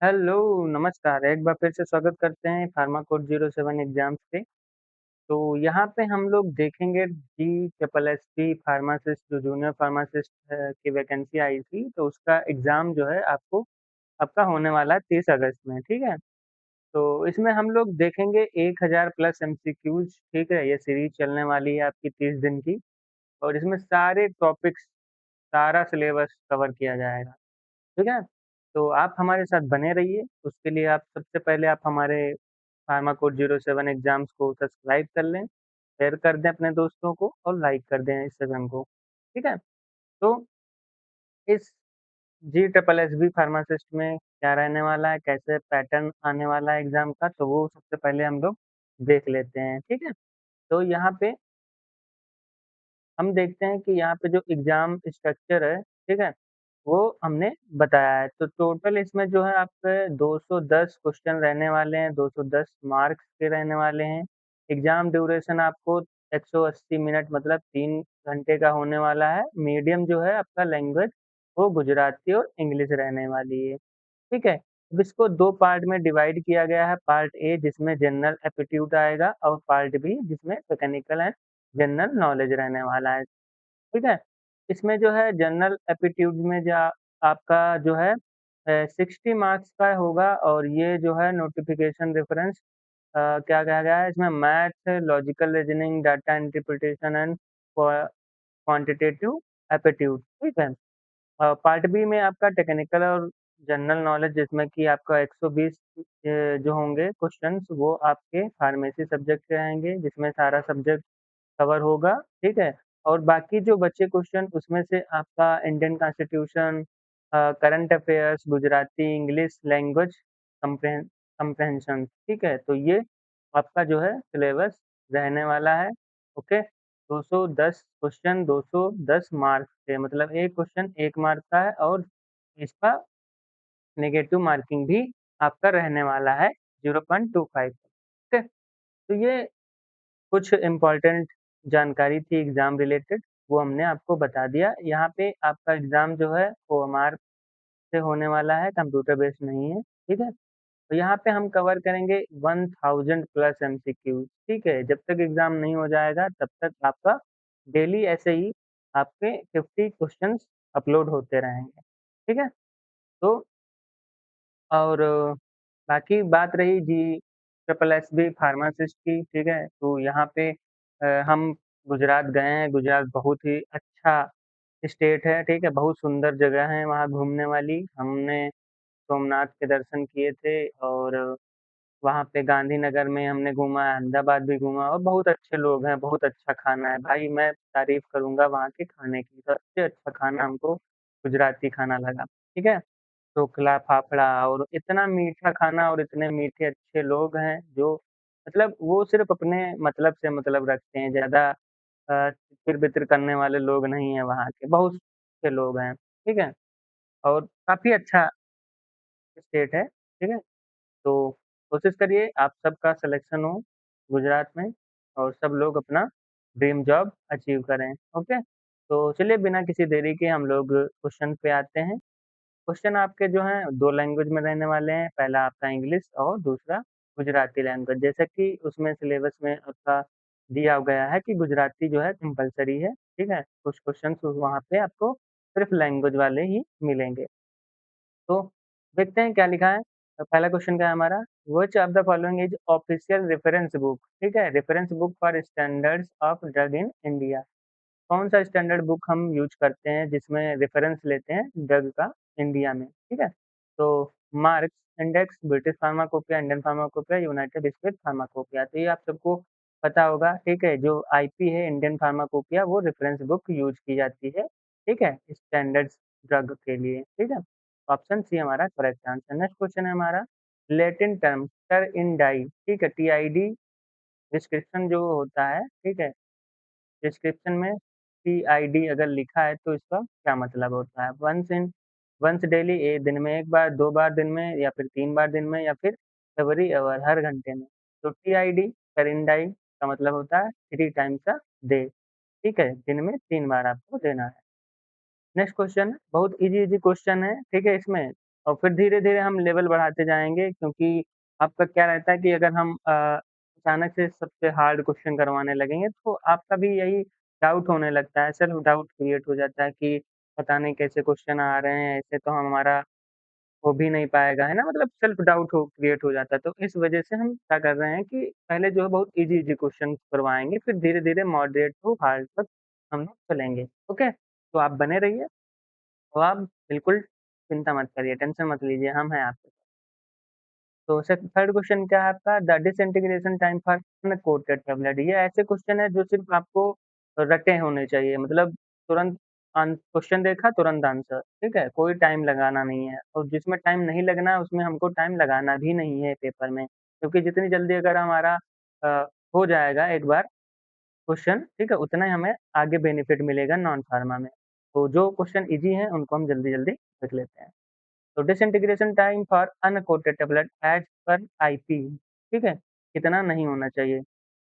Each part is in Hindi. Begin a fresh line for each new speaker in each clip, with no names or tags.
हेलो, नमस्कार। एक बार फिर से स्वागत करते हैं फार्मा कोड 07 एग्ज़ाम्स पे। तो यहाँ पे हम लोग देखेंगे GSSB फार्मासिस्ट जो जूनियर फार्मासिस्ट की वैकेंसी आई थी, तो उसका एग्ज़ाम जो है आपका होने वाला है 30 अगस्त में, ठीक है? तो इसमें हम लोग देखेंगे 1000 प्लस एमसीक्यूज़, ठीक है? ये सीरीज़ चलने वाली है आपकी 30 दिन की और इसमें सारे टॉपिक्स, सारा सिलेबस कवर किया जाएगा। ठीक है? तो आप हमारे साथ बने रहिए, उसके लिए आप सबसे पहले आप हमारे फार्माकोड 07 एग्ज़ाम्स को सब्सक्राइब कर लें, शेयर कर दें अपने दोस्तों को और लाइक कर दें इस सेशन को, ठीक है? तो इस GSSB फार्मासिस्ट में क्या रहने वाला है, कैसे पैटर्न आने वाला है एग्ज़ाम का, तो वो सबसे पहले हम लोग देख लेते हैं, ठीक है? तो यहाँ पे हम देखते हैं कि यहाँ पे जो एग्ज़ाम स्ट्रक्चर है, ठीक है? वो हमने बताया है। तो टोटल इसमें जो है आपके 210 क्वेश्चन रहने वाले हैं, 210 मार्क्स के रहने वाले हैं। एग्ज़ाम ड्यूरेशन आपको 180 मिनट मतलब 3 घंटे का होने वाला है। मीडियम जो है आपका लैंग्वेज वो गुजराती और इंग्लिश रहने वाली है, ठीक है? अब इसको 2 पार्ट में डिवाइड किया गया है। पार्ट ए जिसमें जनरल एप्टीट्यूड आएगा और पार्ट बी जिसमें मैकेनिकल एंड जनरल नॉलेज रहने वाला है। ठीक है? इसमें जो है जनरल एप्टीट्यूड में आपका जो है 60 मार्क्स का होगा और ये जो है नोटिफ़िकेशन रेफ़रेंस क्या कहा गया है इसमें maths, logical reasoning, data interpretation and quantitative aptitude, ठीक है? पार्ट बी में आपका टेक्निकल और जनरल नॉलेज जिसमें कि आपका 120 जो होंगे क्वेश्चन्स वो आपके फार्मेसी सब्जेक्ट के रहेंगे, जिसमें सारा सब्जेक्ट कवर होगा, ठीक है? और बाकी जो बचे क्वेश्चन उसमें से आपका Indian constitution current affairs, Gujarati, English language comprehension, ठीक है? तो ये आपका जो है सिलेबस रहने वाला है, ओके? 210 क्वेश्चन 210 मार्क्स के मतलब एक क्वेश्चन 1 मार्क का है और इसका नेगेटिव मार्किंग भी आपका रहने वाला है 0.25, ठीक है? तो ये कुछ इम्पोर्टेंट जानकारी थी एग्ज़ाम रिलेटेड, वो हमने आपको बता दिया। यहाँ पे आपका एग्ज़ाम जो है ओएमआर से होने वाला है, कंप्यूटर बेस्ड नहीं है, ठीक है? तो यहाँ पे हम कवर करेंगे 1000 प्लस एमसीक्यूज़, ठीक है? जब तक एग्ज़ाम नहीं हो जाएगा तब तक आपका डेली ऐसे ही आपके 50 क्वेश्चन्स अपलोड होते रहेंगे, ठीक है? तो और बाकी बात रही जी ट्रिपल एसबी फार्मासिस्ट की, ठीक है? तो यहाँ पे हम गुजरात गए हैं, गुजरात बहुत ही अच्छा स्टेट है, ठीक है? बहुत सुंदर जगह है वहाँ घूमने वाली। हमने सोमनाथ के दर्शन किए थे और वहाँ पे गांधीनगर में हमने घूमा, अहमदाबाद भी घूमा और बहुत अच्छे लोग हैं, बहुत अच्छा खाना है। भाई मैं तारीफ़ करूँगा वहाँ के खाने की, सबसे अच्छा खाना हमको गुजराती खाना लगा, ठीक है? ढोकला, फाफड़ा और इतना मीठा खाना और इतने मीठे अच्छे लोग हैं जो मतलब वो सिर्फ़ अपने मतलब से मतलब रखते हैं, ज़्यादा तितर-बितर करने वाले लोग नहीं हैं वहाँ के, बहुत अच्छे लोग हैं, ठीक है? और काफ़ी अच्छा स्टेट है, ठीक है? तो कोशिश करिए आप सबका सिलेक्शन हो गुजरात में और सब लोग अपना ड्रीम जॉब अचीव करें, ओके? तो चलिए बिना किसी देरी के हम लोग क्वेश्चन पे आते हैं। क्वेश्चन आपके जो हैं 2 लैंग्वेज में रहने वाले हैं, पहला आपका इंग्लिश और दूसरा गुजराती लैंग्वेज। जैसा कि उसमें सिलेबस में आपका दिया गया है कि गुजराती जो है कंपल्सरी है, ठीक है? कुछ क्वेश्चन्स वहाँ पे आपको सिर्फ़ लैंग्वेज वाले ही मिलेंगे। तो देखते हैं क्या लिखा है। तो पहला क्वेश्चन क्या है हमारा, which of the following is official reference book, ठीक है? Reference book for standards of drug in India. कौन-सा स्टैंडर्ड बुक हम यूज़ करते हैं जिसमें रेफरेंस लेते हैं ड्रग का इंडिया में, ठीक है? तो marks, index, British pharmacopoeia, Indian pharmacopoeia, United state pharmacopoeia. तो ये आप सबको पता होगा, ठीक है? जो आईपी है इंडियन फार्माकोपिया वो रेफरेंस बुक यूज़ की जाती है, ठीक है? स्टैंडर्ड्स ड्रग के लिए, ठीक है? ऑप्शन सी हमारा करेक्ट आंसर। नेक्स्ट क्वेश्चन है हमारा लैटिन टर्म टर इन डाई, ठीक है? टीआईडी डिस्क्रिप्शन जो होता है, ठीक है? डिस्क्रिप्शन में पीआईडी अगर लिखा है तो इसका क्या मतलब होता है? वन्स डेली दिन में 1 बार, 2 बार दिन में या फिर 3 बार दिन में या फिर एवरी ऑवर हर घंटे में। तो टीआईडी पेरिंडाई का मतलब होता है 3 टाइम्स अ डे, ठीक है? दिन में 3 बार आपको देना है। नेक्स्ट क्वेश्चन बहुत ईज़ी क्वेश्चन है, ठीक है इसमें? और फिर धीरे-धीरे हम लेवल बढ़ाते जाएँगे, क्योंकि आपका क्या रहता है कि अगर हम अचानक से सबसे हार्ड क्वेश्चन करवाने लगेंगे, तो आपका भी यही डाउट होने लगता है, सेल्फ डाउट क्रिएट हो जाता है कि पता नहीं कैसे क्वेश्चन आ रहे हैं, ऐसे तो हमारा हो भी नहीं पाएगा, है ना? मतलब सेल्फ डाउट हो क्रिएट हो जाता है। तो इस वजह से हम क्या कर रहे हैं कि पहले जो है बहुत ईज़ी-ईज़ी क्वेश्चन करवाएँगे, फिर धीरे-धीरे मॉडरेट टू हार्ड तक हम लोग चलेंगे, ओके? तो आप बने रहिए, तो आप बिल्कुल चिंता मत करिए, टेंशन मत लीजिए, हम हैं आपके साथ। तो थर्ड क्वेश्चन क्या है आपका? The disintegration time for uncoated tablet. ये ऐसे क्वेश्चन है जो सिर्फ़ आपको रटे होने चाहिए, मतलब तुरंत क्वेश्चन देखा तुरंत आंसर, ठीक है? कोई टाइम लगाना नहीं है, और जिसमें टाइम नहीं लगना है उसमें हमको टाइम लगाना भी नहीं है पेपर में, क्योंकि जितनी जल्दी अगर हमारा अ, हो जाएगा एक बार क्वेश्चन, ठीक है? उतना ही हमें आगे बेनिफिट मिलेगा नॉन फार्मा में। तो जो क्वेश्चन ईज़ी हैं उनको हम जल्दी-जल्दी देख लेते हैं। तो disintegration time for uncoated tablet as per IP, ठीक है? कितना नहीं होना चाहिए।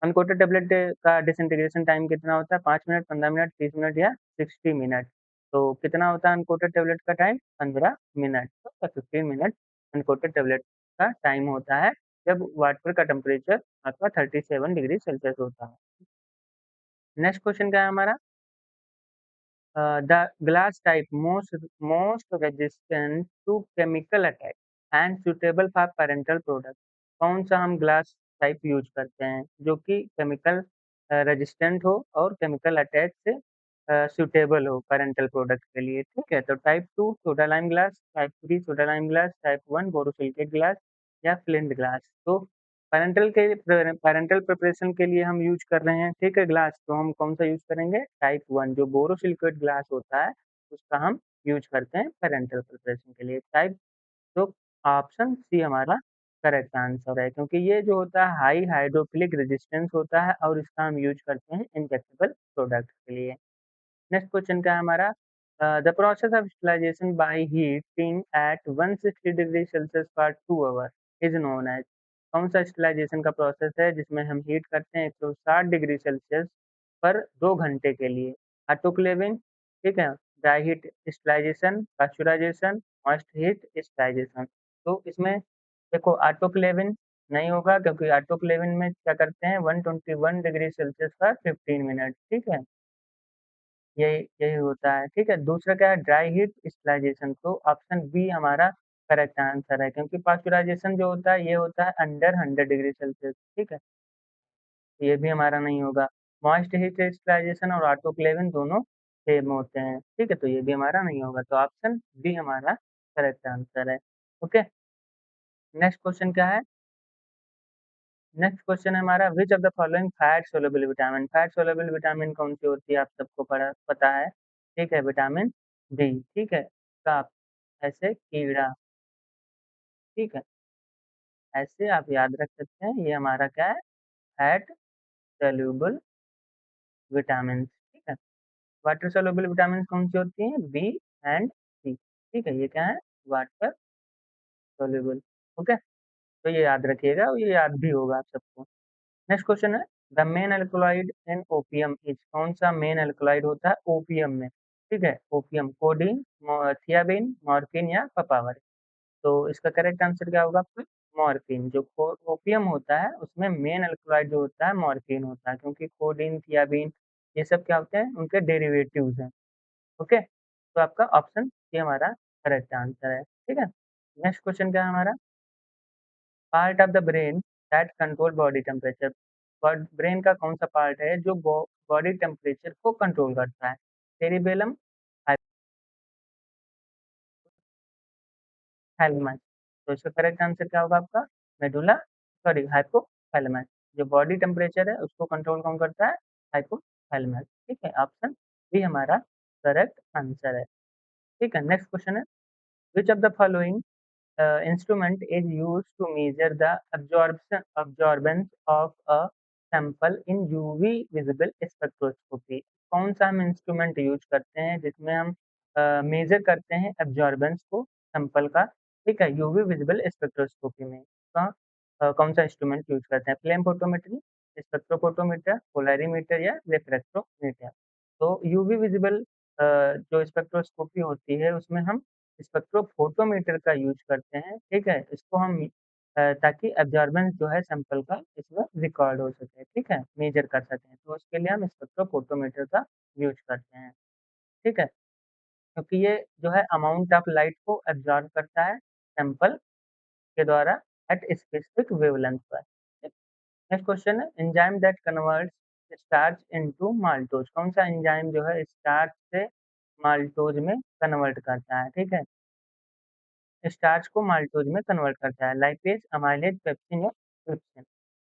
अनकोटेड टेबलेट का डिसइंटीग्रेशन टाइम कितना होता है? 5 मिनट, 15 मिनट, 30 मिनट या 60 मिनट। तो कितना होता है अनकोटेड टेबलेट का टाइम? 15 मिनट, तो 15 मिनट अनकोटेड टेबलेट का टाइम होता है, जब वाटर का टेम्परेचर आपका 37 डिग्री सेल्सियस होता है। नेक्स्ट क्वेश्चन क्या है हमारा? The glass type most resistant to chemical attack and suitable for parental product। कौन सा हम ग्लास टाइप यूज करते हैं जो कि केमिकल रेजिस्टेंट हो और केमिकल अटैक से सुटेबल हो पेरेंटल प्रोडक्ट के लिए, ठीक है? तो type 2 soda lime glass, type 3 soda lime glass, type 1 borosilicate glass या फ्लिंट ग्लास। तो पैरेंटल प्रिपरेशन के लिए हम यूज़ कर रहे हैं, ठीक है, ग्लास, तो हम कौन-सा यूज़ करेंगे? टाइप 1 जो बोरोसिलिकेट ग्लास होता है, उसका हम यूज़ करते हैं पैरेंटल प्रिपरेशन के लिए। टाइप तो ऑप्शन सी हमारा करेक्ट आंसर है, क्योंकि ये जो होता है हाई हाइड्रोफिलिक रेजिस्टेंस होता है और इसका हम यूज़ करते हैं इंजेक्टेबल प्रोडक्ट्स के लिए। नेक्स्ट क्वेश्चन क्या है हमारा? The process of sterilization by heating at 160 degree Celsius for 2 hour is known as. कौन सा स्टरलाइजेशन का प्रोसेस है जिसमें हम हीट करते हैं 160 डिग्री सेल्सियस पर 2 घंटे के लिए? ऑटोक्लेविंग, ठीक है? Dry heat sterilization, pasteurization, moist heat sterilization. तो इसमें देखो ऑटोक्लेविंग नहीं होगा, क्योंकि ऑटोक्लेविंग में क्या करते हैं 121 डिग्री सेल्सियस पर 15 मिनट, ठीक है? यही यही होता है, ठीक है? दूसरा क्या है ड्राई हीट स्टरलाइजेशन, तो ऑप्शन बी हमारा करेक्ट आंसर है, क्योंकि पास्चुराइजेशन जो होता है ये होता है अंडर 100 डिग्री सेल्सियस, ठीक है? तो ये भी हमारा नहीं होगा। मॉइस्ट हीट स्टरलाइजेशन और ऑटोक्लेविंग दोनों सेम होते हैं, ठीक है? तो ये भी हमारा नहीं होगा, तो ऑप्शन बी हमारा करेक्ट आंसर है, ओके? नेक्स्ट क्वेश्चन क्या है? नेक्स्ट क्वेश्चन है हमारा which of the following fat soluble vitamin. Fat soluble vitamin कौन सी होती है आप सबको पता है, ठीक है? विटामिन डी, ठीक है? साप, ऐसे कीड़ा, ठीक है? ऐसे आप याद रख सकते हैं, ये हमारा क्या है? फैट सोल्यूबल विटामिन, ठीक है? वाटर सोल्यूबल विटामिन कौन सी होती हैं? बी एंड सी, ठीक है? ये क्या है? Water soluble, okay? तो ये याद रखिएगा और ये याद भी होगा आप सबको। नेक्स्ट क्वेश्चन है the main alkaloid in opium is. कौन सा मेन अल्कलॉइड होता है ओपियम में, ठीक है? ओपियम कोडीन, थियाबिन, मॉर्फिन या पापावर। तो इसका करेक्ट आंसर क्या होगा आपका? मॉर्फिन। जो ओपियम होता है उसमें मेन अल्कलॉइड जो होता है मॉर्फिन होता है, क्योंकि कोडीन, थियाबिन ये सब क्या होते हैं? उनके डेरिवेटिव्स हैं, ओके? तो आपका ऑप्शन ये हमारा करेक्ट आंसर है, ठीक है? नेक्स्ट क्वेश्चन क्या है हमारा? Part of the brain that control body temperature. Brain का कौन सा पार्ट है जो बॉडी टेम्परेचर को कंट्रोल करता है? Cerebellum, hypothalamus. तो इसका करेक्ट आंसर क्या होगा आपका? Medulla sorry hypothalamus. जो बॉडी टेम्परेचर है उसको कंट्रोल कौन करता है? हाइपोथैलेमस, ठीक है? ऑप्शन बी हमारा करेक्ट आंसर है, ठीक है? नेक्स्ट क्वेश्चन है which of the following instrument is used to measure the absorbance of a sample in UV visible spectroscopy। कौन सा हम इंस्ट्रूमेंट यूज करते हैं जिसमें हम मेजर करते हैं एब्जॉर्बेंस को सैंपल का, ठीक है? यूवी विजिबल स्पेक्ट्रोस्कोपी में कौन सा इंस्ट्रूमेंट यूज करते हैं? फ्लेम फोटोमेट्री, स्पेक्ट्रोफोटोमीटर, पोलरिमीटर या रिफ्रैक्टोमीटर। तो यूवी विजिबल जो स्पेक्ट्रोस्कोपी होती है उसमें हम स्पेक्ट्रोफोटोमीटर का यूज़ करते हैं, ठीक है? इसको हम ताकि एब्ज़ॉर्बेंस जो है सैंपल का इसमें रिकॉर्ड हो सके, ठीक है? मेज़र कर सकें, तो उसके लिए हम स्पेक्ट्रोफोटोमीटर का यूज़ करते हैं, ठीक है? क्योंकि ये जो है अमाउंट ऑफ लाइट को एब्ज़ॉर्ब करता है सैंपल के द्वारा एट स्पेसिफिक वेवलेंथ पर। नेक्स्ट क्वेश्चन है enzyme that converts starch into maltose. कौन सा एंजाइम जो है स्टार्च से माल्टोज में कन्वर्ट करता है, ठीक है? स्टार्च को माल्टोज में कन्वर्ट करता है, लाइपेज, अमाइलेज, पेप्सिन या ट्रिप्सिन।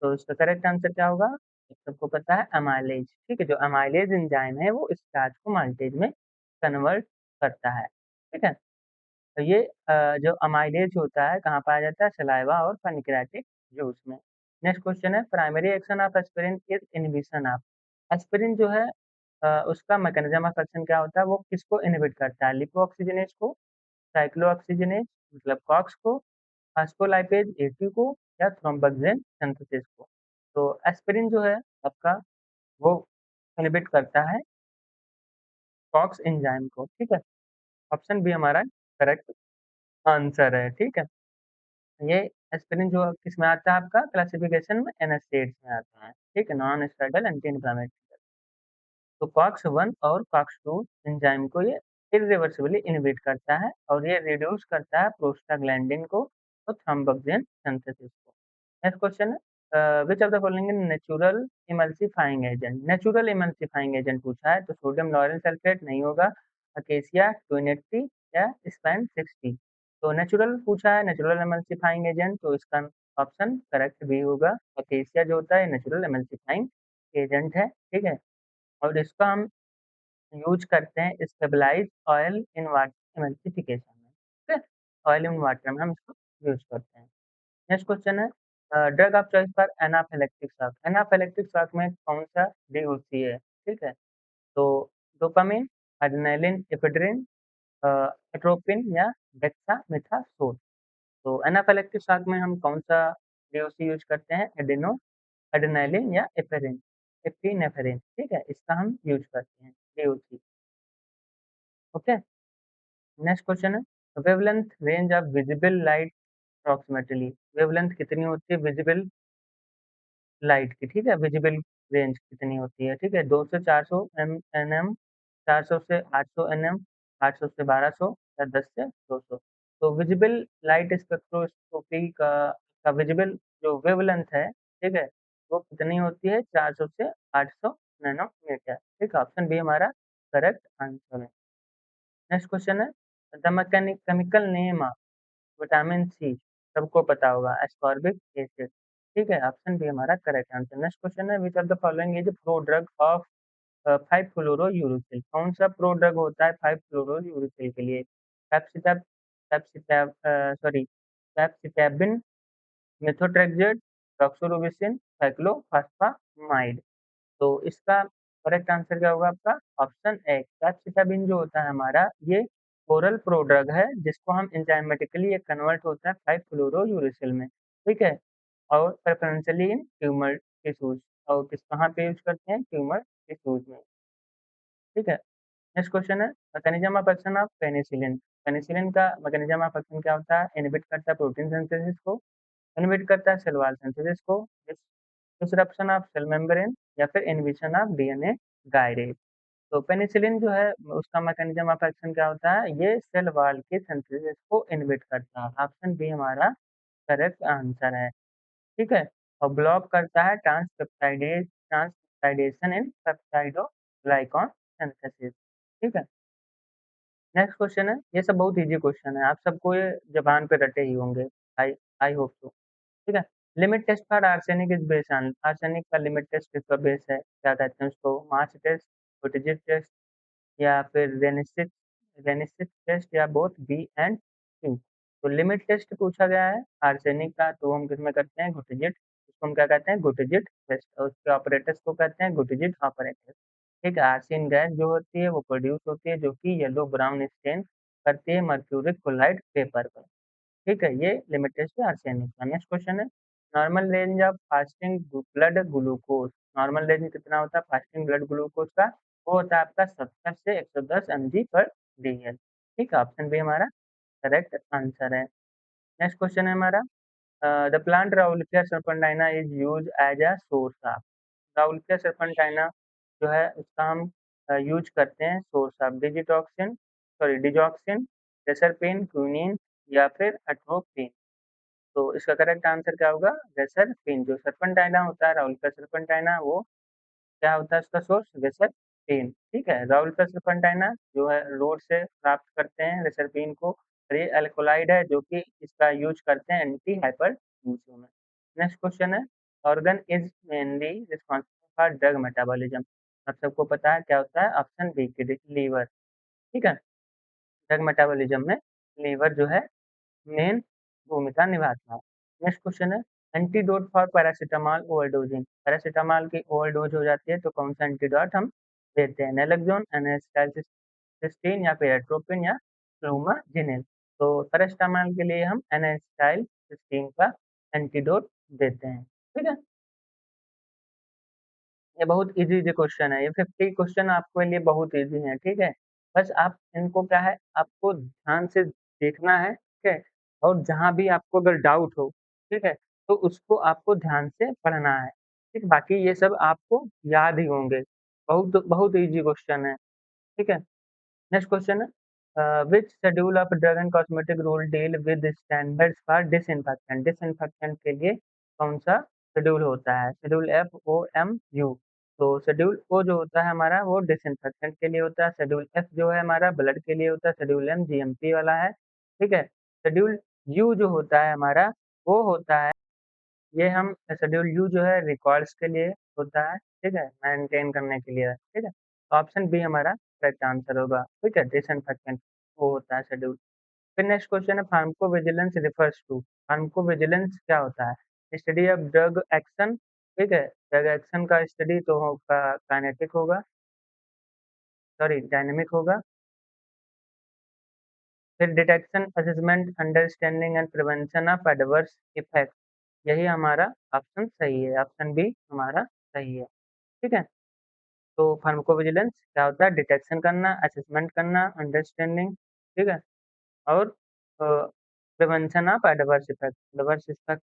तो इसका करेक्ट आंसर क्या होगा? सबको पता है अमाइलेज, ठीक है? जो अमाइलेज एंजाइम है वो स्टार्च को माल्टेज में कन्वर्ट करता है, ठीक है? तो ये जो अमाइलेज होता है कहाँ पाया जाता है? सलाइवा और पैनक्रियाटिक जूस में। नेक्स्ट क्वेश्चन है primary action of aspirin is inhibition of. Aspirin जो है उसका मैकेनिज्म ऑफ एक्शन क्या होता है? वो किसको इनहिबिट करता है? लिपोऑक्सीजनेज को, साइक्लोऑक्सीजनेज मतलब कॉक्स को, फॉस्फोलाइपेज ए2 को या थ्रोम्बोक्सेन सिंथेसिस को। तो एस्पिरिन जो है आपका वो इनहिबिट करता है कॉक्स एंजाइम को, ठीक है? ऑप्शन बी हमारा करेक्ट आंसर है, ठीक है? ये एस्पिरिन जो किसमें आता है आपका क्लासिफिकेशन में एनएसएड्स में आता है, ठीक है? Non steroidal anti inflammatory. तो कॉक्स 1 और कॉक्स 2 एंजाइम को ये इरिवर्सिबली इनहिबिट करता है और ये रिड्यूस करता है प्रोस्टाग्लैंडिन को और थ्रोम्बोक्सिन सिंथेसिस को। नेक्स्ट क्वेश्चन है which of the following is natural emulsifying agent. Natural emulsifying agent पूछा है तो सोडियम लॉरेल सल्फेट नहीं होगा, अकेसिया 280 या स्पैन 60। तो नेचुरल पूछा है, नेचुरल इमल्सिफाइंग एजेंट, तो इसका ऑप्शन करेक्ट भी होगा। अकेसिया जो होता है नेचुरल इमल्सिफाइंग एजेंट है, ठीक है? और इसका हम यूज़ करते हैं stabilise oil in water emulsification में, ठीक है? ऑयल इन वाटर में हम इसको यूज़ करते हैं। नेक्स्ट क्वेश्चन है drug of choice for anaphylactic shock. Anaphylactic shock में कौन-सा डी होती है, ठीक है? तो डोपामाइन, एड्रेनालिन, एफेड्रिन, अ, एट्रोपिन या डेक्सामेथासोन। तो एनाफिलेक्टिक शॉक में हम कौन-सा डीओसी यूज़ करते हैं? एड्रेनालिन या एपिनेफ्रिन, ठीक है? इसका हम यूज़ करते हैं डीओसी, ओके? नेक्स्ट क्वेश्चन है wavelength range of visible light approximately. Wavelength कितनी होती है विजिबल लाइट की, ठीक है? विजिबल रेंज कितनी होती है, ठीक है? 2 से 400 एनएम, 400 से 800 एनएम, 800 से 1200 या 10 से 200। तो विजिबल लाइट स्पेक्ट्रोस्कोपी का विजिबल जो वेवलेंथ है, ठीक है? वो कितनी होती है? 400 से 800 नैनोमीटर, ठीक है? ऑप्शन बी हमारा करेक्ट आंसर है। नेक्स्ट क्वेश्चन है the chemical name of vitamin C. सबको पता होगा एस्कॉर्बिक एसिड, ठीक है? ऑप्शन बी हमारा करेक्ट आंसर। नेक्स्ट क्वेश्चन है which of the following is pro drug of 5 fluorouracil. कौन सा प्रो ड्रग होता है 5 फ्लोरोयूरिसिल के लिए? पेप्सिटैब पेप्सिटैब सॉरी पेप्सिटैबिन, मेथोट्रेक्सेट, डॉक्सोरोविसिन, साइक्लोफॉस्फामाइड। तो इसका करेक्ट आंसर क्या होगा आपका? ऑप्शन ए कैप्सिटाबिन जो होता है हमारा ये ओरल प्रोड्रग है जिसको हम एंजाइमेटिकली ये कन्वर्ट होता है 5-फ्लोरोयूरिसिल में, ठीक है? और प्रेफरेंशियली इन ट्यूमर टिश्यूज और किस कहाँ पे यूज़ करते हैं? ट्यूमर टिश्यूज में, ठीक है? नेक्स्ट क्वेश्चन है mechanism of action of penicillin. Penicillin का मैकेनिज्म ऑफ एक्शन क्या होता है? इनहिबिट करता है प्रोटीन सिंथेसिस को, इनहिबिट करता है सेल वॉल सिंथेसिस को, डिसरप्शन ऑफ सेल मेम्ब्रेन या फिर इनहिबिशन ऑफ डीएनए गायरेज। तो पेनिसिलिन जो है उसका मैकेनिज्म ऑफ एक्शन क्या होता है? ये सेल वॉल के सिंथेसिस को इनहिबिट करता है। ऑप्शन बी हमारा करेक्ट आंसर है, ठीक है? और ब्लॉक करता है ट्रांसपेप्टाइडेशन इन पेप्टाइडोग्लाइकॉन सिंथेसिस, ठीक है? नेक्स्ट क्वेश्चन है, ये सब बहुत ईज़ी क्वेश्चन है, आप सबको ये ज़बान पे रटे ही होंगे, आई आई होप सो, ठीक है? Limit test for arsenic is based on. Arsenic का लिमिट टेस्ट किस पर बेस है? क्या कहते हैं उसको? मास टेस्ट, फुटिजिट टेस्ट या फिर रेनिसिस रेनिसिस टेस्ट या बोथ बी एंड सी। तो लिमिट टेस्ट पूछा गया है आर्सेनिक का, तो हम किसमें करते हैं? गुटिजिट, उसको हम क्या कहते हैं? गुटिजिट टेस्ट और उसके ऑपरेटर्स को कहते हैं गुटिजिट ऑपरेटर्स। ठीक है, आर्सेन गैस जो होती है वो प्रोड्यूस होती है जो कि येलो ब्राउन स्टेन करती है मर्क्यूरिक क्लोराइड पेपर पर। ठीक है, ये लिमिट टेस्ट है आर्सेनिक का। नेक्स्ट क्वेश्चन है normal range of fasting blood glucose. Normal range कितना होता है फास्टिंग ब्लड ग्लूकोज का? वो होता है आपका 70 से 110 mg पर डीएल। ठीक है, ऑप्शन बी हमारा करेक्ट आंसर है। नेक्स्ट क्वेश्चन है हमारा the plant Rauwolfia serpentina is use as a source of. Rauwolfia serpentina जो है उसका हम यूज करते हैं source of digoxin, reserpine, quinine या फिर एट्रोपिन। तो इसका करेक्ट आंसर क्या होगा? रेसरपिन। जो सर्पेंटाइना होता है राहुल का सर्पेंटाइना, वो क्या होता है उसका सोर्स? रेसरपिन। ठीक है, राहुल का सर्पेंटाइना जो है रोड से प्राप्त करते हैं रेसरपिन को, और ये अल्कोलाइड है जो कि इसका यूज करते हैं एंटी हाइपरटेंसिव में। नेक्स्ट क्वेश्चन है organ is mainly responsible for drug metabolism. आप सबको पता है क्या होता है? ऑप्शन बी की लीवर। ठीक है, ड्रग मेटाबॉलिज्म में लीवर जो है मेन भूमिका निभाता है। नेक्स्ट क्वेश्चन है antidote for paracetamol overdosing. Paracetamol की ओवरडोज हो जाती है तो कौन सा एंटीडोट हम देते हैं? नैलोक्सोन, एनास्टाइलसिस्टीन या फिर एट्रोपिन या फ्लूमाजीनिल। तो पैरासिटामॉल के लिए हम एनास्टाइलसिस्टीन का एंटीडोट देते हैं। ठीक है, ये बहुत इजी क्वेश्चन है, ये 50 क्वेश्चन आपके लिए बहुत इजी है। ठीक है, बस आप इनको क्या है, आपको ध्यान से देखना है। ठीक है, और जहाँ भी आपको अगर डाउट हो, ठीक है, तो उसको आपको ध्यान से पढ़ना है। ठीक, बाकी ये सब आपको याद ही होंगे। बहुत बहुत इजी क्वेश्चन है। ठीक है, नेक्स्ट क्वेश्चन है which schedule of drug and cosmetic rule deal with standards for disinfectant. Disinfectant के लिए कौन सा शेड्यूल होता है? Schedule FOMU। तो शेड्यूल ओ जो होता है हमारा वो डिसइंफेक्टेंट के लिए होता है, शेड्यूल एफ जो है हमारा ब्लड के लिए होता है, शेड्यूल एम GMP वाला है। ठीक है, शेड्यूल यू जो होता है हमारा वो होता है, ये हम शेड्यूल यू जो है रिकॉर्ड्स के लिए होता है। ठीक है, मेंटेन करने के लिए। ठीक है, ऑप्शन बी हमारा करेक्ट आंसर होगा। ठीक है, डिसइंफेक्टेंट वो होता है शेड्यूल। फिर नेक्स्ट क्वेश्चन है फार्माकोविजिलेंस रिफर्स टू। फार्माकोविजिलेंस क्या होता है? Study of drug action. ठीक है, ड्रग एक्शन का स्टडी तो होगा काइनेटिक होगा, सॉरी डायनेमिक होगा। फिर detection, assessment, understanding and prevention of adverse effect. यही हमारा ऑप्शन सही है, ऑप्शन बी हमारा सही है। ठीक है, तो फार्माकोविजिलेंस क्या होता है? डिटेक्शन करना, असेसमेंट करना, अंडरस्टैंडिंग, ठीक है, और प्रिवेंशन ऑफ एडवर्स इफेक्ट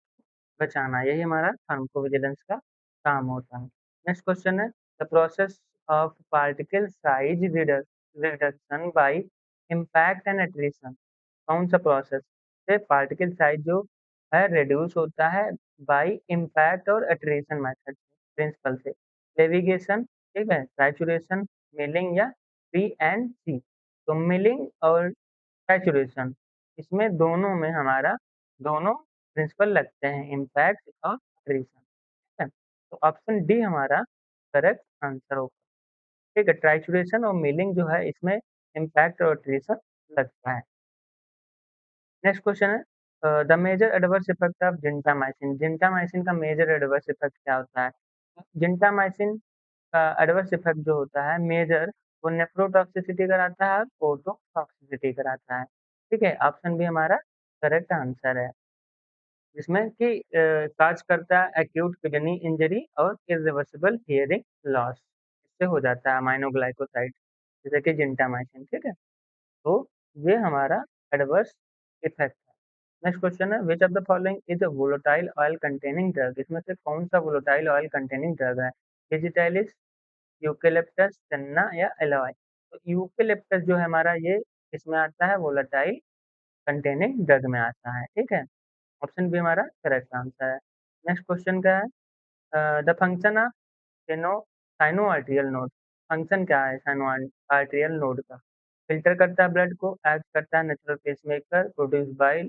बचाना, यही हमारा फार्माकोविजिलेंस का काम होता है। नेक्स्ट क्वेश्चन है the process of particle size reduction by impact and attrition. कौन सा प्रोसेस से पार्टिकल साइज जो है रिड्यूस होता है बाय इम्पैक्ट और एट्रेशन मेथड प्रिंसिपल से? नेविगेशन, ठीक है, सैचुरेशन, मिलिंग या पी&सी। तो मिलिंग और सैचुरेशन, इसमें दोनों में हमारा दोनों प्रिंसिपल लगते हैं, इम्पैक्ट और एट्रेशन। ठीक है, तो ऑप्शन डी हमारा करेक्ट आंसर होगा। ठीक है, ट्राइचुरेशन और मिलिंग जो है इसमें इम्पैक्ट और एट्रेशन लगता है। नेक्स्ट क्वेश्चन है the major adverse effect of gentamicin. Gentamicin का मेजर एडवर्स इफेक्ट क्या होता है? जिंटामाइसिन का एडवर्स इफेक्ट जो होता है मेजर, वो नेफ्रोटॉक्सिसिटी कराता है और ओटोटॉक्सिसिटी कराता है। ठीक है, ऑप्शन भी हमारा करेक्ट आंसर है, जिसमें कि काज करता है एक्यूट किडनी इंजरी और इरिवर्सिबल हियरिंग लॉस। इससे हो जाता है अमाइनोग्लाइकोसाइड, जैसे कि जिंटामाइसिन। ठीक है, तो ये हमारा एडवर्स इफेक्ट है। नेक्स्ट क्वेश्चन है which of the following is a volatile oil containing drug. इसमें से कौन सा वोलेटाइल ऑयल कंटेनिंग ड्रग है? डिजिटालिस, यूकेलिप्टस, चन्ना या एलोए। तो यूकेलिप्टस जो है हमारा ये इसमें आता है, वोलेटाइल कंटेनिंग ड्रग में आता है। ठीक है, ऑप्शन बी हमारा करेक्ट आंसर है। नेक्स्ट क्वेश्चन क्या है the function of sino sino arterial node. Function क्या है साइनो आर्teriयल नोड का? फ़िल्टर करता है ब्लड को, एक्ट करता है natural pacemaker, produce by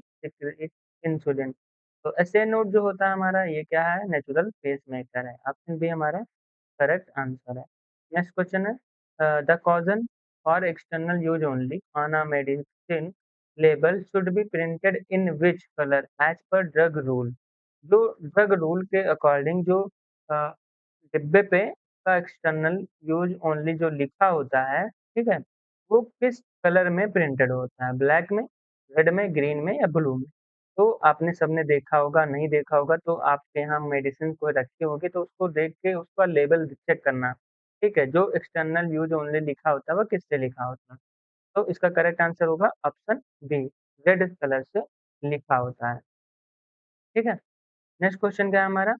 insulin. तो एसए नोड जो होता है हमारा ये क्या है? नेचुरल पेसमेकर है। ऑप्शन बी हमारा करेक्ट आंसर है। नेक्स्ट क्वेश्चन है the caution for external use only on a medicine label should be printed in which colour as per drug rule. जो ड्रग रूल के अकॉर्डिंग जो अ, डिब्बे पे का एक्सटर्नल यूज ओनली जो लिखा होता है, ठीक है, वो किस कलर में प्रिंटेड होता है? ब्लैक में, रेड में, ग्रीन में या ब्लू में? तो आपने सबने देखा होगा, नहीं देखा होगा तो आपके यहाँ मेडिसिन कोई रखी होगी तो उसको देख के उसका लेबल चेक करना। ठीक है, जो एक्सटर्नल यूज ओनली लिखा होता है वो किससे लिखा होता है? तो इसका करेक्ट आंसर होगा ऑप्शन बी, रेड कलर से लिखा होता है। ठीक है? नेक्स्ट क्वेश्चन क्या है हमारा?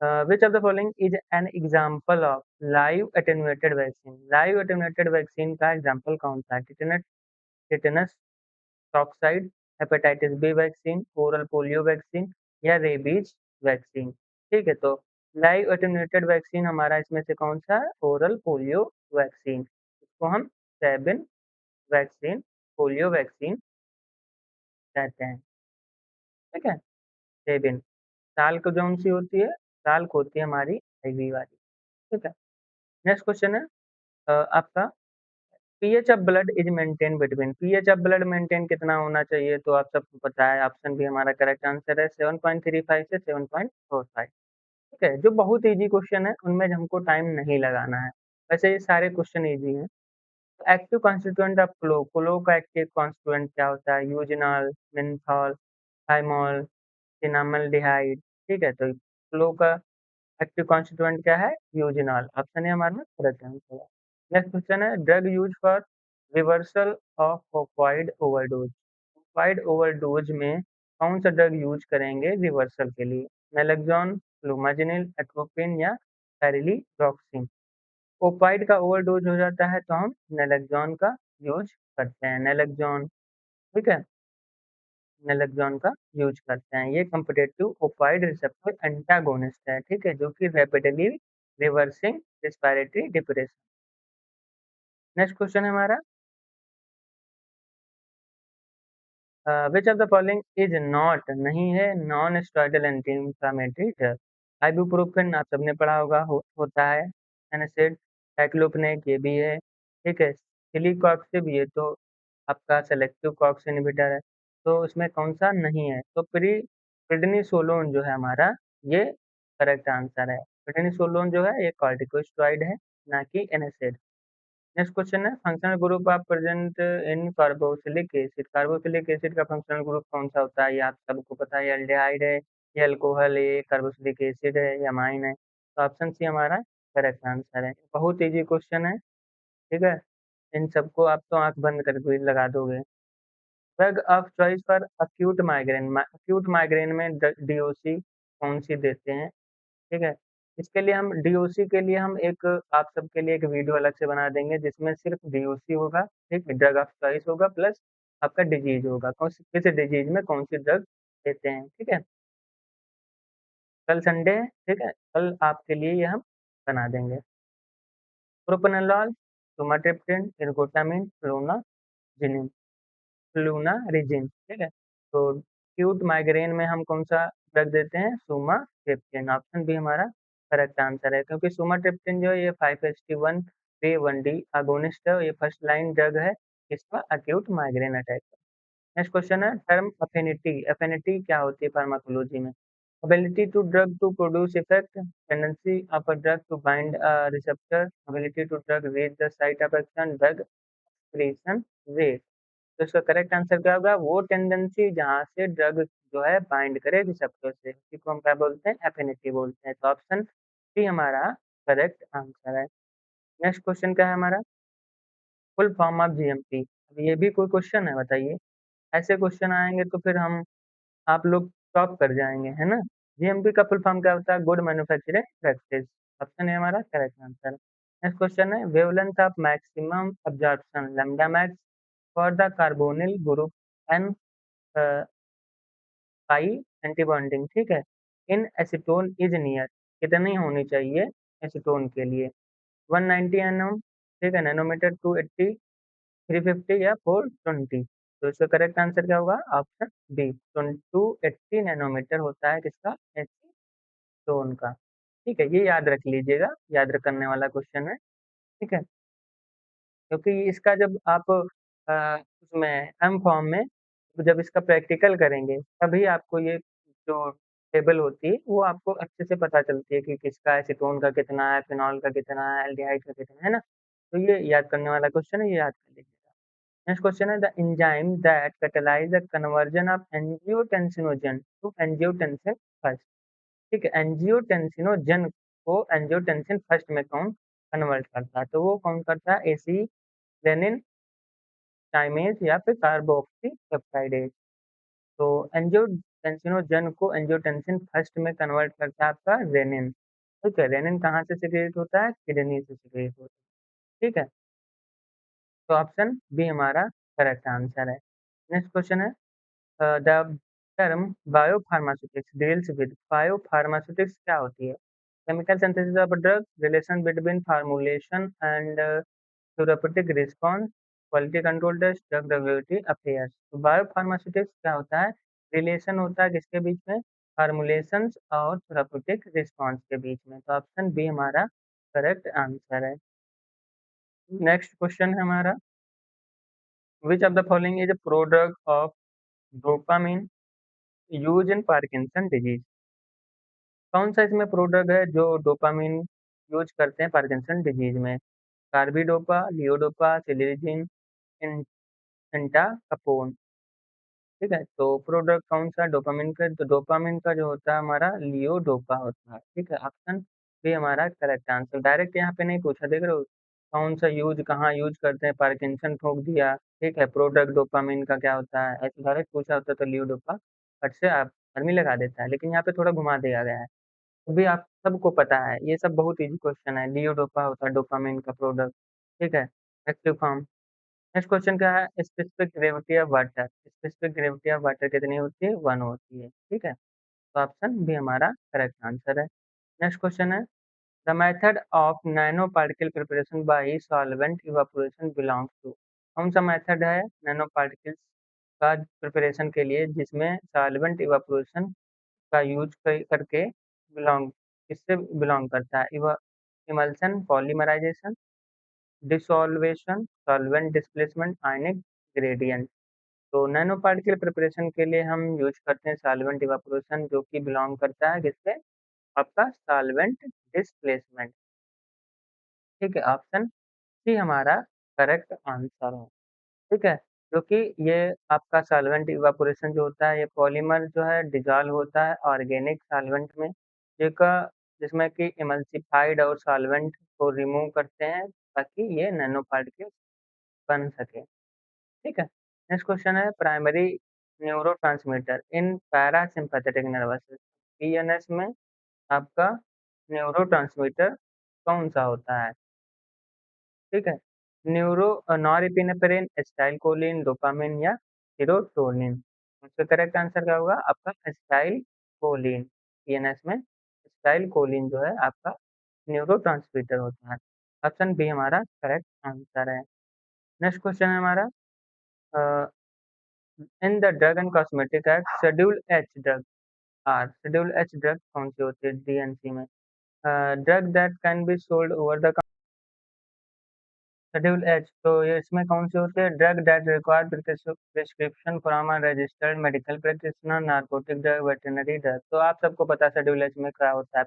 Which of the following is an example of live attenuated vaccine? Live attenuated vaccine का एग्जांपल कौन सा है? Tetanus toxoid, hepatitis B vaccine, oral polio vaccine या रेबीज वैक्सीन। ठीक है, तो लाइव एटेन्यूएटेड वैक्सीन हमारा इसमें से कौन सा है? Oral polio vaccine. इसको हम सेबिन वैक्सीन, पोलियो वैक्सीन कहते हैं। ठीक है, सेबिन साल को कौन सी होती है? साल को होती है हमारी आईवी वाली। ठीक है, नेक्स्ट क्वेश्चन है आपका, pH of blood is maintain between, pH of blood maintain कितना होना चाहिए? तो आप सबको पता है, ऑप्शन भी हमारा करेक्ट आंसर है 7.35 से 7.45। ठीक है, जो बहुत इजी क्वेश्चन है उनमें हमको टाइम नहीं लगाना है, वैसे ये सारे क्वेश्चन इजी हैं। Active constituent of clove, clove का एक्टिव कॉन्स्टिट्यूएंट क्या होता है? Eugenol, menthol, thymol, cinnamaldehyde. ठीक है, तो क्लो का एक्टिव कॉन्स्टिट्यूएंट क्या है? यूजिनॉल। ऑप्शन है हमारा करेक्ट आंसर है। नेक्स्ट क्वेश्चन है, drug use for reversal of opioid overdose, opioid overdose में कौन सा ड्रग यूज करेंगे रिवर्सल के लिए? नैलोक्सोन, फ्लूमाजिनिल, एट्रोपिन या पैरिलिडॉक्सिन। ओपाइड का ओवरडोज हो जाता है तो हम नैलोक्सोन का यूज करते हैं, नैलोक्सोन। ठीक है, नैलोक्सोन का यूज करते हैं, ये कम्पिटिटिव ओपाइड रिसेप्टर एंटागोनिस्ट है। ठीक है, जो कि rapidly reversing respiratory depression. Next question है हमारा, which of the following is not, नहीं है, non steroidal anti inflammatory drug? Ibuprofen आप सबने पढ़ा होगा, होता है। एनासिड, साइक्लोप्रोपेन ये भी है। ठीक है, सिलिकॉक्सिब ये तो आपका सेलेक्टिव कॉक्स इनहिबिटर है, तो इसमें कौन सा नहीं है? तो प्रिडनिसोलोन जो है हमारा, ये करेक्ट आंसर है। प्रिडनिसोलोन जो है ये कॉर्टिकोस्टेरॉइड है, ना कि एनासिड। नेक्स्ट क्वेश्चन है, functional group of present in carboxylic acid, carboxylic acid का फंक्शनल ग्रुप कौन सा होता है? ये आप सबको पता है, एल्डिहाइड है, ये अल्कोहल है, ये कार्बोक्सिलिक एसिड है या अमाइन है। तो ऑप्शन सी हमारा करेक्ट आंसर है। बहुत इजी क्वेश्चन है। ठीक है, इन सबको आप तो आंख बंद करके लगा दोगे। Drug of choice for acute migraine, acute migraine में डीओसी कौन सी देते हैं? ठीक है, इसके लिए हम डीओसी के लिए हम एक आप सबके लिए एक वीडियो अलग से बना देंगे जिसमें सिर्फ डीओसी होगा। ठीक है, ड्रग ऑफ चॉइस होगा प्लस आपका डिजीज होगा, किस डिजीज में कौन सी ड्रग देते हैं। ठीक है, कल संडे है। ठीक है, कल आपके लिए ये हम बना देंगे। प्रोपनोलॉल, सुमाट्रिप्टिन, इरगोटामिन, फ्लोनाजिनिन, फ्लूनारिजिन। ठीक है, तो एक्यूट माइग्रेन में हम कौन सा ड्रग देते हैं? सुमाट्रिप्टिन। ऑप्शन बी हमारा करेक्ट आंसर है, क्योंकि सुमाट्रिप्टिन जो है ये 5-HT1 पे 1D अगोनिस्ट है, ये फर्स्ट लाइन ड्रग है इसका acute migraine attack. Next question है, टर्म अफिनिटी, अफिनिटी क्या होती है फार्माकोलॉजी में? ability to drug to produce effect, tendency of a drug to bind a receptor, ability to drug reach the site of action, drug excretion rate। तो इसका करेक्ट आंसर क्या होगा? वो टेंडेंसी जहाँ से ड्रग जो है बाइंड करे रिसेप्टर से, उसी को हम क्या बोलते हैं? एफिनिटी बोलते हैं। तो ऑप्शन सी हमारा करेक्ट आंसर है। नेक्स्ट क्वेश्चन क्या है हमारा? Full form of GMP. अब ये भी कोई क्वेश्चन है बताइए? ऐसे क्वेश्चन आएंगे तो फिर हम आप लोग टॉप कर जाएंगे, है ना? जीएमपी का फुल फॉर्म क्या होता है? Good manufacturing practice. ऑप्शन है हमारा करेक्ट आंसर। नेक्स्ट क्वेश्चन है, wavelength of maximum absorption lambda max for the carbonyl group n pi antibonding. ठीक है, इन एसीटोन इज नियर, कितनी होनी चाहिए एसीटोन के लिए? 190 एनएम, ठीक है, नैनोमीटर, 280, 350 या 420। तो इसका करेक्ट आंसर क्या होगा? ऑप्शन बी, 280 नैनोमीटर होता है किसका? एसीटोन का। ठीक है, ये याद रख लीजिएगा, याद रखने वाला क्वेश्चन है। ठीक है, क्योंकि इसका जब आप उसमें एम फॉर्म में जब इसका प्रैक्टिकल करेंगे तभी आपको ये जो टेबल होती है वो आपको अच्छे से पता चलती है कि किसका एसीटोन का कितना है, फिनॉल का कितना है, एल्डिहाइड का कितना है ना। तो ये याद करने वाला क्वेश्चन है, ये याद कर लीजिएगा। नेक्स्ट क्वेश्चन है, the enzyme that catalyse the conversion of angiotensinogen to angiotensin first. ठीक है, एंजियोटेंसिनोजन को एंजियोटेंसिन फर्स्ट में कौन कन्वर्ट करता है? तो वो कौन करता है? एसी रेनिन, थायमेज या फिर कार्बोक्सीपेप्टाइडेज। तो एंजियोटेंसिनोजन को एंजियोटेंसिन फर्स्ट में कन्वर्ट करता है आपका रेनिन। ठीक है, रेनिन कहाँ से सिक्रेट होता है? किडनी से सिक्रेट होता है। ठीक है, तो ऑप्शन बी हमारा करेक्ट आंसर है। नेक्स्ट क्वेश्चन है, the term biopharmaceutics deals with biopharmaceutics क्या होती है? Chemical synthesis of drug, relation between formulation and therapeutic response, quality control test, drug regulatory affairs. तो बायोफार्मास्यूटिक्स क्या होता है? रिलेशन होता है किसके बीच में? फार्मूलेशंस और थेरेप्यूटिक रिस्पॉन्स के बीच में। तो ऑप्शन बी हमारा करेक्ट आंसर है। नेक्स्ट क्वेश्चन है हमारा, which of the following is a product of dopamine use in Parkinson disease? कौन सा इसमें प्रोडक्ट है जो डोपामिन यूज करते हैं पार्किंसन डिजीज में? Carbidopa, levodopa, selegiline, entacapone. ठीक है, तो प्रोडक्ट कौन सा डोपामिन का? तो डोपामिन का जो होता है हमारा लियोडोपा होता है। ठीक है, ऑप्शन बी हमारा करेक्ट आंसर। डायरेक्ट यहाँ पे नहीं पूछा, देख रहे हो कौन सा यूज कहाँ यूज करते हैं, पार्किंसन ठोक दिया। ठीक है, प्रोडक्ट डोपामिन का क्या होता है, ऐसे डायरेक्ट पूछा होता तो लियोडोपा फट से आप आदमी लगा देता है, लेकिन यहाँ पे थोड़ा घुमा दिया गया है। तो भी आप सबको पता है, ये सब बहुत इजी क्वेश्चन है। लियोडोपा होता है डोपामिन का प्रोडक्ट। ठीक है, एक्टिव फॉर्म। नेक्स्ट क्वेश्चन क्या है, specific gravity of water? Specific gravity of water कितनी होती है? 1 होती है। ठीक है, तो ऑप्शन भी हमारा करेक्ट आंसर है। नेक्स्ट क्वेश्चन है, the method of nano particle preparation by solvent evaporation belongs to? कौन सा मेथड है नैनो पार्टिकल्स का प्रिपरेशन के लिए जिसमें सॉल्वेंट इवापोरेशन का यूज करके बिलोंग, किससे बिलोंग करता है? इमल्सन, पॉलीमराइजेशन, डिसॉल्वेशन, सॉल्वेंट डिस्प्लेसमेंट, आयनिक ग्रेडियंट। तो नैनो पार्टिकल प्रिपरेशन के लिए हम यूज करते हैं सॉल्वेंट इवापोरेशन, जो कि बिलोंग करता है किससे? आपका सॉल्वेंट डिस्प्लेसमेंट। ठीक है, ऑप्शन सी हमारा करेक्ट आंसर है। ठीक है, क्योंकि ये आपका सॉल्वेंट इवापोरेशन जो होता है, ये पॉलीमर जो है डिजॉल्व होता है ऑर्गेनिक सॉल्वेंट में, जिसका जिसमें कि इमल्सिफाइड और सॉल्वेंट को रिमूव करते हैं ताकि ये नैनो पार्टिकल बन सके। ठीक है, नेक्स्ट क्वेश्चन है, प्राइमरी न्यूरोट्रांसमीटर इन पैरासिम्पैथेटिक नर्वस सिस्टम, पीएनएस में आपका न्यूरोट्रांसमीटर कौन सा होता है? ठीक है, नॉरएपिनेफ्रिन, एसिटाइलकोलिन, डोपामिन या सेरोटोनिन। इसका करेक्ट आंसर क्या होगा? आपका एसिटाइलकोलिन। पीएनएस में एसिटाइलकोलिन जो है आपका न्यूरोट्रांसमीटर होता है। ऑप्शन बी हमारा करेक्ट आंसर है। नेक्स्ट क्वेश्चन है हमारा, in the drug and cosmetic act schedule H drug are, schedule H drug कौन सी होती है डीएनसी में? Drug that can be sold over the schedule H, तो ये इसमें कौन सी होती है? Drug that require prescription from a registered medical practitioner, narcotic drug, veterinary drug. तो आप सबको पता है शेड्यूल एच में क्या होता है,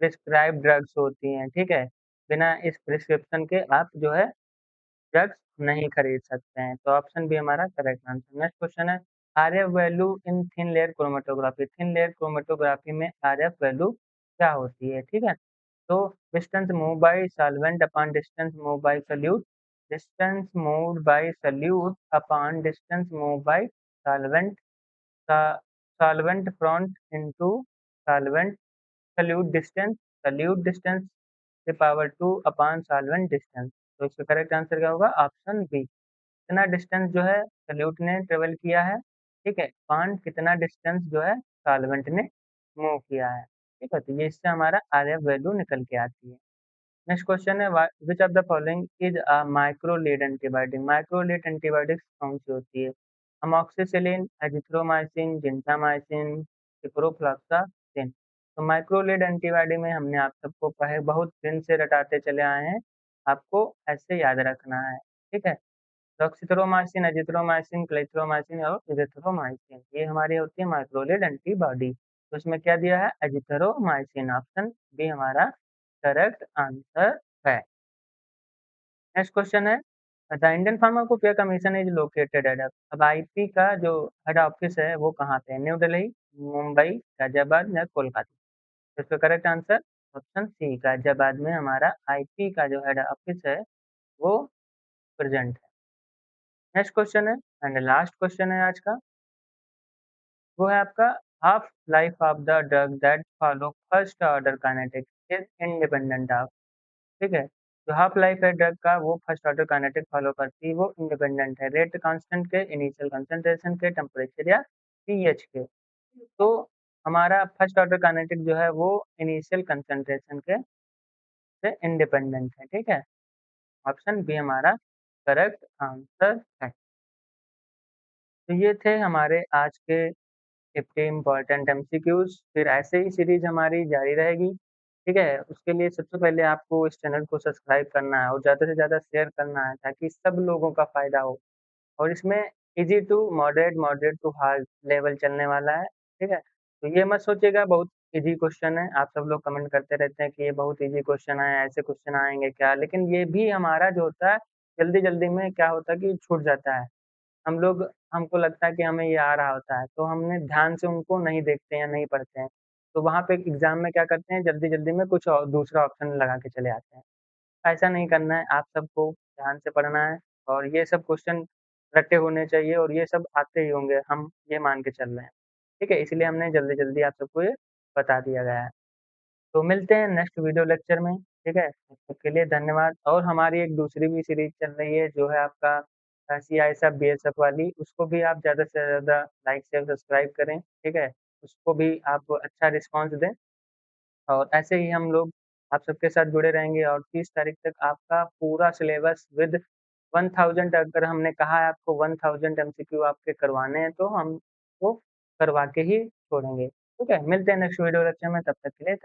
प्रिस्क्राइब ड्रग्स होती हैं। ठीक है, बिना इस प्रिस्क्रिप्शन के आप जो है ड्रग्स नहीं खरीद सकते हैं। तो ऑप्शन बी हमारा करेक्ट आंसर। नेक्स्ट क्वेश्चन है, RF value in thin layer chromatography, thin layer chromatography में आरएफ वैल्यू क्या होती है? ठीक है, तो distance move by solvent upon distance move by solute, distance moved by solute upon distance move by solvent, solvent front into solvent, solute distance, solute distance के पावर 2 अपॉन सॉल्वेंट डिस्टेंस। तो इसका करेक्ट आंसर क्या होगा? Option B. कितना डिस्टेंस जो है सॉल्यूट ने ट्रेवल किया है, ठीक है, अपॉन कितना डिस्टेंस जो है सॉल्वेंट ने मूव किया है। ठीक है, तो ये इससे हमारा आरएफ वैल्यू निकल के आती है। नेक्स्ट क्वेश्चन है, which of the following is a macrolide antibiotic? Macrolide antibiotics कौन सी होती है? Amoxicillin, azithromycin, gentamicin, ciprofloxacin. तो माइक्रोलीड एंटीबायोटिक में हमने आप सबको पहले बहुत दिन से रटाते चले आए हैं, आपको ऐसे याद रखना है। ठीक है, डॉक्सीथ्रोमाइसिन, एजिथ्रोमाइसिन, क्लेथ्रोमाइसिन और इजिथ्रोमाइसिन, ये हमारी होती है माइक्रोलीड एंटीबॉडी। तो इसमें क्या दिया है? एजिथ्रोमाइसिन। ऑप्शन बी हमारा करेक्ट आंसर है। नेक्स्ट क्वेश्चन है, the Indian pharmacopoeia commission is located at, अब आईपी का जो हेड ऑफिस है वो कहाँ पे है? न्यू दिल्ली, मुंबई, गाजियाबाद या कोलकाता? इसका correct answer option C, Ghaziabad में हमारा आईपी का जो हेड ऑफिस है वो प्रेजेंट है। नेक्स्ट क्वेश्चन है एंड लास्ट क्वेश्चन है आज का, वो है आपका half life of the drug that follow first order kinetic is independent of. ठीक है? जो हाफ लाइफ है ड्रग का वो फर्स्ट ऑर्डर काइनेटिक फॉलो करती है, वो इंडिपेंडेंट है रेट कांस्टेंट के, इनिशियल कंसंट्रेशन के, टेम्परेचर या पीएच के। तो हमारा फर्स्ट ऑर्डर काइनेटिक जो है वो इनिशियल कंसंट्रेशन के से इंडिपेंडेंट है, ठीक है? ऑप्शन बी हमारा करेक्ट आंसर है। तो ये थे हमारे आज के 50 इम्पोर्टेंट एमसीक्यूज़, फिर ऐसे ही सीरीज़ हमारी जारी रहेगी, ठीक है? उसके लिए सबसे पहले आपको इस चैनल को सब्सक्राइब करना है और ज़्यादा से ज़्यादा शेयर करना है ताकि सब लोगों का फ़ायदा हो। और इसमें easy to moderate, moderate to hard level चलने वाला है, ठीक है? तो ये मत सोचिएगा बहुत ईज़ी क्वेश्चन है, आप सब लोग कमेंट करते रहते हैं कि ये बहुत ईज़ी क्वेश्चन है, ऐसे क्वेश्चन आएँगे क्या? लेकिन ये भी हमारा जो होता है, जल्दी-जल्दी में क्या होता है कि छूट जाता है। हम लोग हमको लगता है कि हमें ये आ रहा होता है, तो हमने ध्यान से उनको नहीं देखते हैं, नहीं पढ़ते हैं। तो वहाँ पे एग्ज़ाम में क्या करते हैं, जल्दी-जल्दी में कुछ और दूसरा ऑप्शन लगा के चले आते हैं। ऐसा नहीं करना है, आप सबको ध्यान से पढ़ना है और ये सब क्वेश्चन रट्टे होने चाहिए और ये सब आते ही होंगे, हम ये मान के चल रहे हैं। ठीक है? इसलिए हमने जल्दी-जल्दी आप सबको ये बता दिया गया है। तो मिलते हैं नेक्स्ट वीडियो लेक्चर में, ठीक है? तब तक के लिए धन्यवाद और हमारी एक दूसरी भी सीरीज़ चल रही है जो है आपका सीआईएसएफ, बीएसएफ वाली, उसको भी आप ज़्यादा से ज़्यादा लाइक, शेयर, सब्सक्राइब करें, ठीक है? उसको भी आप अच्छा रिस्पॉन्स दें और ऐसे ही हम लोग आप सबके साथ जुड़े रहेंगे और 30 तारीख तक आपका पूरा सिलेबस विद 1000 अगर हमने कहा है आपको 1000 एमसीक्यू आपके करवाने हैं, तो हम वो करवा के ही छोड़ेंगे, ठीक है? मिलते हैं नेक्स्ट वीडियो लेक्चर में, तब तक के लिए